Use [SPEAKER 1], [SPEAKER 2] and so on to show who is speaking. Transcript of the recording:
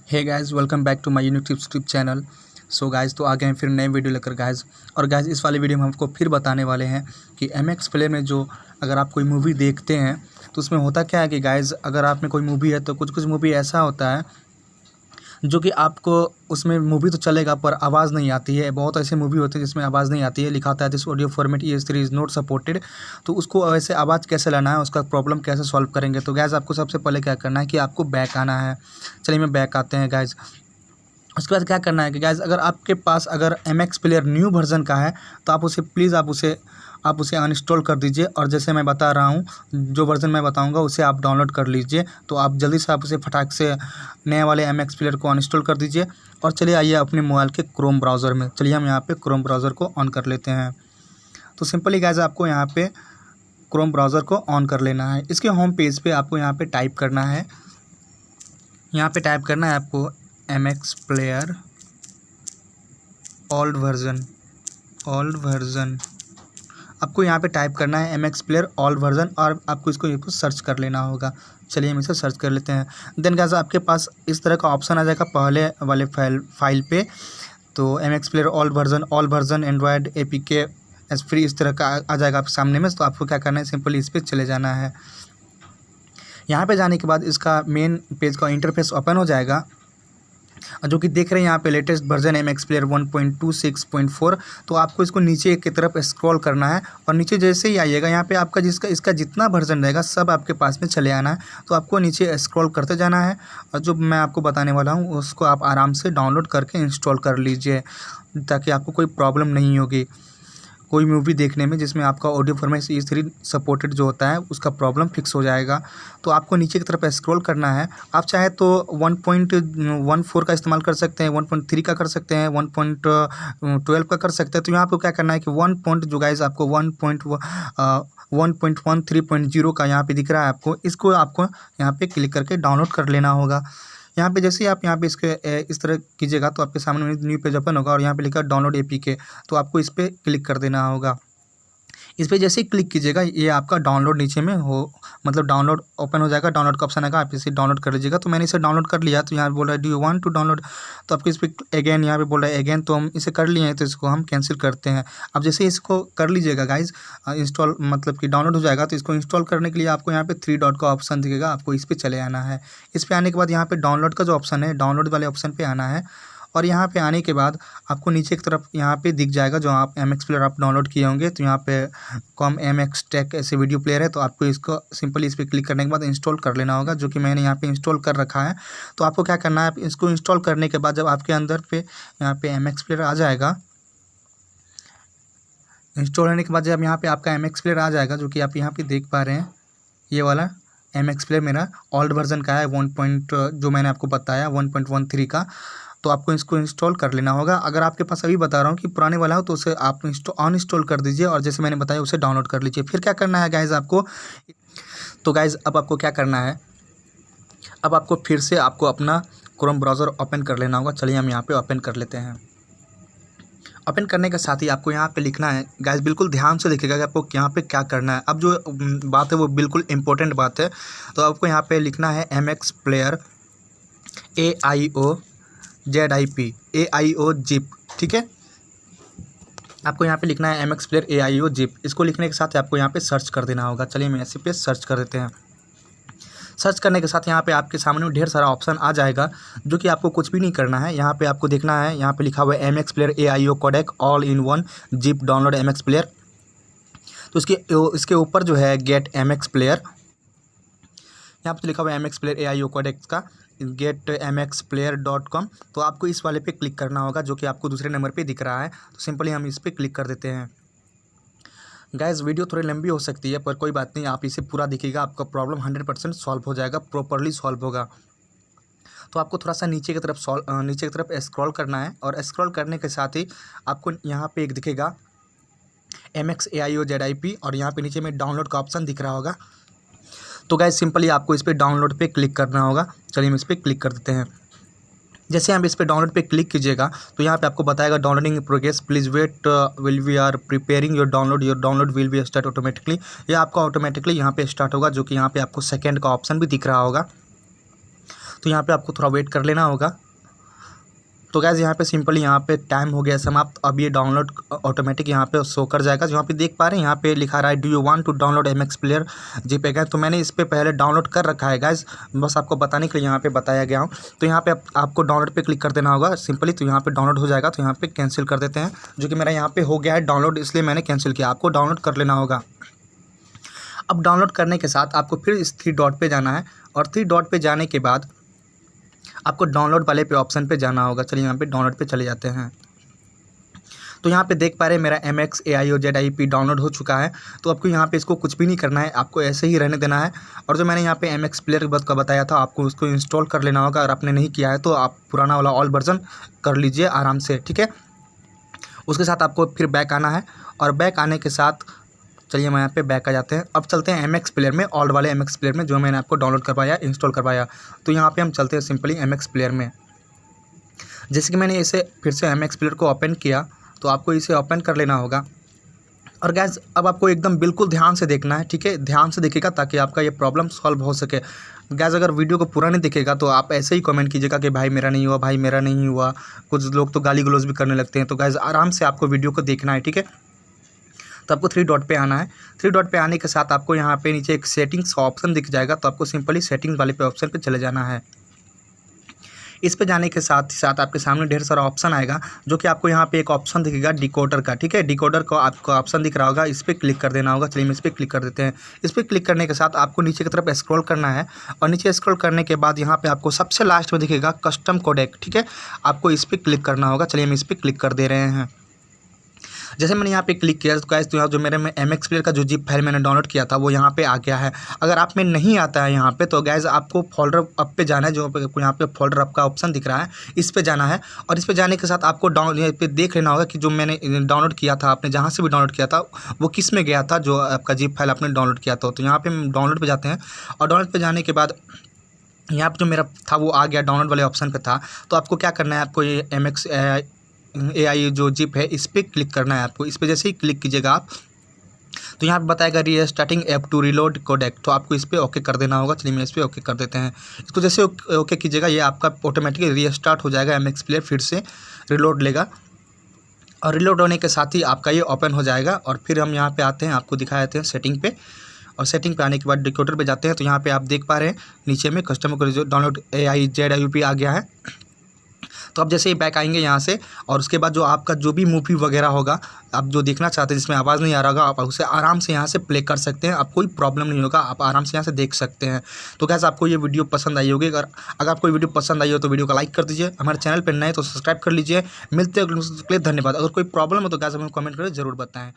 [SPEAKER 1] Hey guys, welcome back to my YouTube channel. So guys, तो आ गए हैं फिर नए वीडियो लेकर गाइस। और गाइस, इस वाले वीडियो में हमको फिर बताने वाले हैं कि MX प्लेयर में जो अगर आप कोई मूवी देखते हैं तो उसमें होता क्या है कि गाइस, अगर आप में कोई मूवी है तो कुछ कुछ मूवी ऐसा होता है जो कि आपको उसमें मूवी तो चलेगा पर आवाज़ नहीं आती है। बहुत ऐसे मूवी होते हैं जिसमें आवाज़ नहीं आती है, लिखा आता है this audio format ES3 is not supported. तो उसको वैसे आवाज़ कैसे लाना है, उसका प्रॉब्लम कैसे सॉल्व करेंगे। तो गैस, आपको सबसे पहले क्या करना है कि आपको बैक आना है। चलिए मैं बैक आते हैं गैस। उसके बाद क्या करना है कि गाइज़, अगर आपके पास अगर MX प्लेयर न्यू वर्ज़न का है तो आप उसे प्लीज़ आप उसे अनइंस्टॉल कर दीजिए। और जैसे मैं बता रहा हूँ, जो वर्ज़न मैं बताऊँगा उसे आप डाउनलोड कर लीजिए। तो आप जल्दी से आप उसे फटाक से नए वाले MX प्लेयर को अनइंस्टॉल कर दीजिए। और चलिए आइए अपने मोबाइल के क्रोम ब्राउज़र में, चलिए हम यहाँ पे क्रोम ब्राउज़र को ऑन कर लेते हैं। तो सिंपली गाइज़, आपको यहाँ पे क्रोम ब्राउज़र को ऑन कर लेना है। इसके होम पेज पे आपको यहाँ पे टाइप करना है, आपको MX प्लेयर ओल्ड वर्ज़न आपको यहाँ पे टाइप करना है MX प्लेयर ओल्ड वर्ज़न, और आपको इसको सर्च कर लेना होगा। चलिए हम इसे सर्च कर लेते हैं। देन गाइस, आपके पास इस तरह का ऑप्शन आ जाएगा पहले वाले फाइल पे। तो MX player old version Android APK S free, इस तरह का आ जाएगा आपके सामने में। तो आपको क्या करना है, सिंपली इस पर चले जाना है। यहाँ पे जाने के बाद इसका मेन पेज का इंटरफेस ओपन हो जाएगा, जो कि देख रहे हैं यहाँ पे लेटेस्ट वर्जन MX प्लेयर 1.26.4। तो आपको इसको नीचे की तरफ स्क्रॉल करना है, और नीचे जैसे ही आइएगा यहाँ पे आपका इसका जितना वर्जन रहेगा सब आपके पास में चले आना है। तो आपको नीचे स्क्रॉल करते जाना है, और जो मैं आपको बताने वाला हूँ उसको आप आराम से डाउनलोड करके इंस्टॉल कर लीजिए, ताकि आपको कोई प्रॉब्लम नहीं होगी कोई मूवी देखने में जिसमें आपका ऑडियो फॉर्मेट ES3 सपोर्टेड जो होता है उसका प्रॉब्लम फिक्स हो जाएगा। तो आपको नीचे की तरफ स्क्रॉल करना है। आप चाहे तो 1.14 का इस्तेमाल कर सकते हैं, 1.3 का कर सकते हैं, 1.12 का कर सकते हैं। तो यहाँ पे क्या करना है कि 1.13.0 का यहाँ पे दिख रहा है आपको, इसको आपको यहाँ पे क्लिक करके डाउनलोड कर लेना होगा। यहाँ पे जैसे ही आप यहाँ पे इस तरह कीजिएगा तो आपके सामने में न्यू पेज ओपन होगा, और यहाँ पे लिखा डाउनलोड APK। तो आपको इस पर क्लिक कर देना होगा। इस पर जैसे ही क्लिक कीजिएगा ये आपका डाउनलोड नीचे में मतलब डाउनलोड ओपन हो जाएगा। डाउनलोड का ऑप्शन आएगा, आप इसे डाउनलोड कर लीजिएगा। तो मैंने इसे डाउनलोड कर लिया। तो यहाँ बोल रहा है do you want to download, तो आपको इस पर अगेन यहाँ पे बोल रहा है अगेन। तो हम इसे कर लिए हैं तो इसको हम कैंसिल करते हैं। अब जैसे इसको कर लीजिएगा गाइज, इंस्टॉल मतलब कि डाउनलोड हो जाएगा। तो इसको इंस्टॉल करने के लिए आपको यहाँ पे 3 डॉट का ऑप्शन दिखेगा, आपको इस पर चले आना है। इस पर आने के बाद यहाँ पे डाउनलोड का जो ऑप्शन है, डाउनलोड वाले ऑप्शन पे आना है। और यहाँ पे आने के बाद आपको नीचे की तरफ यहाँ पे दिख जाएगा जो आप MX प्लेयर आप डाउनलोड किए होंगे। तो यहाँ पे कॉम MX टेक ऐसे वीडियो प्लेयर है। तो आपको इसको सिंपली इस पर क्लिक करने के बाद इंस्टॉल कर लेना होगा, जो कि मैंने यहाँ पे इंस्टॉल कर रखा है। तो आपको क्या करना है, आप इसको इंस्टॉल करने के बाद जब आपके अंदर पे यहाँ पे MX प्लेयर आ जाएगा, इंस्टॉल होने के बाद जब यहाँ पे आपका MX प्लेयर आ जाएगा, जो कि आप यहाँ पे देख पा रहे हैं, ये वाला MX प्लेयर मेरा ओल्ड वर्जन का है, जो मैंने आपको बताया 1.13 का। तो आपको इसको इंस्टॉल कर लेना होगा। अगर आपके पास अभी बता रहा हूँ कि पुराने वाला हो तो उसे आप अनइंस्टॉल कर दीजिए, और जैसे मैंने बताया उसे डाउनलोड कर लीजिए। फिर क्या करना है गाइज़ आपको, तो गाइज़ अब आपको क्या करना है, अब आपको फिर से आपको अपना क्रोम ब्राउज़र ओपन कर लेना होगा। चलिए हम यहाँ पे ओपन कर लेते हैं। ओपन करने के साथ ही आपको यहाँ पे लिखना है गाइज़, बिल्कुल ध्यान से देखिएगा कि आपको यहाँ पे क्या करना है। अब जो बात है वो बिल्कुल इंपॉर्टेंट बात है। तो आपको यहाँ पे लिखना है MX प्लेयर AIO ZIP, ठीक है। आपको यहाँ पे लिखना है MX प्लेयर AIO ZIP। इसको लिखने के साथ आपको यहाँ पे सर्च कर देना होगा। चलिए हम ऐसे पे सर्च कर देते हैं। सर्च करने के साथ यहाँ पे आपके सामने में ढेर सारा ऑप्शन आ जाएगा, जो कि आपको कुछ भी नहीं करना है। यहाँ पे आपको देखना है, यहाँ पे लिखा हुआ है MX player AIO codec all in one ZIP download MX player. तो इसके ऊपर जो है गेट MX प्लेयर, यहाँ पे लिखा हुआ है MX प्लेयर AIO कोडेक्स का getmxplayer.com। तो आपको इस वाले पे क्लिक करना होगा, जो कि आपको दूसरे नंबर पे दिख रहा है। तो सिंपली हम इस पर क्लिक कर देते हैं। गाइस, वीडियो थोड़ी लंबी हो सकती है पर कोई बात नहीं, आप इसे पूरा देखिएगा, आपका प्रॉब्लम 100% सॉल्व हो जाएगा, प्रॉपरली सॉल्व होगा। तो आपको थोड़ा सा नीचे की तरफ स्क्रॉल करना है, और स्क्रॉल करने के साथ ही आपको यहाँ पे एक दिखेगा MX AIO ZIP, और यहाँ पे नीचे में डाउनलोड का ऑप्शन दिख रहा होगा। तो गाइस, सिंपली आपको इस पर डाउनलोड पे क्लिक करना होगा। चलिए हम इस पर क्लिक कर देते हैं। जैसे आप इस पर डाउनलोड पे क्लिक कीजिएगा तो यहाँ पे आपको बताएगा downloading in progress, please wait will we are preparing your download will be start automatically. ये आपका ऑटोमेटिकली यहाँ पे स्टार्ट होगा, जो कि यहाँ पे आपको सेकंड का ऑप्शन भी दिख रहा होगा। तो यहाँ पे आपको थोड़ा वेट कर लेना होगा। तो गाइस यहाँ पे सिंपली यहाँ पे टाइम हो गया समाप्त। अब ये डाउनलोड ऑटोमेटिक यहाँ पे शो कर जाएगा। जो यहाँ पे देख पा रहे हैं यहाँ पे लिखा रहा है do you want to download MX player JPEG है। तो मैंने इस पे पहले डाउनलोड कर रखा है गाइस, बस आपको बताने के लिए यहाँ पे बताया गया हूँ। तो यहाँ पे आपको डाउनलोड पे क्लिक कर देना होगा सिंपली। तो यहाँ पे डाउनलोड हो जाएगा। तो यहाँ पे कैंसिल कर देते हैं, जो कि मेरा यहाँ पे हो गया है डाउनलोड, इसलिए मैंने कैंसिल किया। आपको डाउनलोड कर लेना होगा। अब डाउनलोड करने के साथ आपको फिर इस 3 डॉट पे जाना है, और 3 डॉट पे जाने के बाद आपको डाउनलोड वाले पे ऑप्शन पे जाना होगा। चलिए यहाँ पे डाउनलोड पे चले जाते हैं। तो यहाँ पे देख पा रहे हैं मेरा MX AIOZIP डाउनलोड हो चुका है। तो आपको यहाँ पे इसको कुछ भी नहीं करना है, आपको ऐसे ही रहने देना है। और जो मैंने यहाँ पे MX प्लेयर का बताया था, आपको उसको इंस्टॉल कर लेना होगा। अगर आपने नहीं किया है तो आप पुराना वाला ऑल वर्जन कर लीजिए आराम से, ठीक है। उसके साथ आपको फिर बैक आना है, और बैक आने के साथ चलिए हम यहाँ पे बैक आ जाते हैं। अब चलते हैं MX प्लेयर में, ओल्ड वाले MX प्लेयर में, जो मैंने आपको डाउनलोड करवाया, इंस्टॉल करवाया। तो यहाँ पे हम चलते हैं सिंपली MX प्लेयर में। जैसे कि मैंने इसे फिर से MX प्लेयर को ओपन किया, तो आपको इसे ओपन कर लेना होगा। और गैस अब आपको एकदम बिल्कुल ध्यान से देखना है, ठीक है। ध्यान से देखिएगा ताकि आपका ये प्रॉब्लम सॉल्व हो सके। गैस अगर वीडियो को पूरा नहीं दिखेगा तो आप ऐसे ही कमेंट कीजिएगा कि भाई मेरा नहीं हुआ, भाई मेरा नहीं हुआ। कुछ लोग तो गाली गलौज भी करने लगते हैं। तो गैस आराम से आपको वीडियो को देखना है, ठीक है। तो आपको 3 डॉट पे आना है। 3 डॉट पे आने के साथ आपको यहाँ पे नीचे एक सेटिंग्स का ऑप्शन दिख जाएगा। तो आपको सिंपली सेटिंग्स वाले पे ऑप्शन पे चले जाना है। इस पे जाने के साथ ही साथ आपके सामने ढेर सारा ऑप्शन आएगा, जो कि आपको यहाँ पे एक ऑप्शन दिखेगा डिकोडर का, ठीक है। डिकोडर को आपको ऑप्शन दिख रहा होगा, इस पर क्लिक कर देना होगा। चलिए हम इस पर क्लिक कर देते हैं। इस पर क्लिक करने के साथ आपको नीचे की तरफ स्क्रॉल करना है, और नीचे स्क्रॉल करने के बाद यहाँ पे आपको सबसे लास्ट में दिखेगा कस्टम कोडेक, ठीक है। आपको इस पर क्लिक करना होगा। चलिए हम इस पर क्लिक कर दे रहे हैं। जैसे मैंने यहाँ पे क्लिक किया तो गाइस, जो मेरे में MX प्लेयर का जो जिप फाइल मैंने डाउनलोड किया था वो यहाँ पे आ गया है। अगर आप में नहीं आता है यहाँ पे, तो गाइस आपको फोल्डर अप पे जाना है। जो यहाँ पे फोल्डर अप का ऑप्शन दिख रहा है, इस पे जाना है। और इस पे जाने के साथ आपको यहाँ पे देख लेना होगा कि जो मैंने डाउनलोड किया था, आपने जहाँ से भी डाउनलोड किया था वो किस में गया था, जो आपका जिप फाइल आपने डाउनलोड किया था। तो यहाँ पे हम डाउनलोड पर जाते हैं, और डाउनलोड पर जाने के बाद यहाँ पर जो मेरा था वो आ गया, डाउनलोड वाले ऑप्शन पर था। तो आपको क्या करना है, आपको ये MX AI जो जिप है इस पर क्लिक करना है। आपको इस पर जैसे ही क्लिक कीजिएगा आप, तो यहाँ पे बताएगा restarting app to reload codec. तो आपको इस पर ओके कर देना होगा। चलिए मैं इस पर ओके कर देते हैं। इसको जैसे ओके कीजिएगा, ये आपका ऑटोमेटिकली रीस्टार्ट हो जाएगा। MX प्लेयर फिर से रिलोड लेगा, और रिलोड होने के साथ ही आपका ये ओपन हो जाएगा। और फिर हम यहाँ पे आते हैं, आपको दिखाते हैं सेटिंग पे, और सेटिंग पे आने के बाद डिकोडर पे जाते हैं। तो यहाँ पे आप देख पा रहे हैं नीचे में कस्टमर को जो डाउनलोड AIZIP आ गया है। तो अब जैसे ही बैक आएंगे यहाँ से, और उसके बाद जो आपका जो भी मूवी वगैरह होगा, आप जो देखना चाहते हैं जिसमें आवाज़ नहीं आ रहा होगा, आप उसे आराम से यहाँ से प्ले कर सकते हैं। आप कोई प्रॉब्लम नहीं होगा, आप आराम से यहाँ से देख सकते हैं। तो गाइस आपको ये वीडियो पसंद आई होगी। अगर आपको वीडियो पसंद आई हो तो वीडियो को लाइक कर दीजिए। हमारे चैनल पर नए तो सब्सक्राइब कर लीजिए। मिलते हैं, धन्यवाद। अगर कोई प्रॉब्लम हो तो गाइस हमें कमेंट करके ज़रूर बताएं।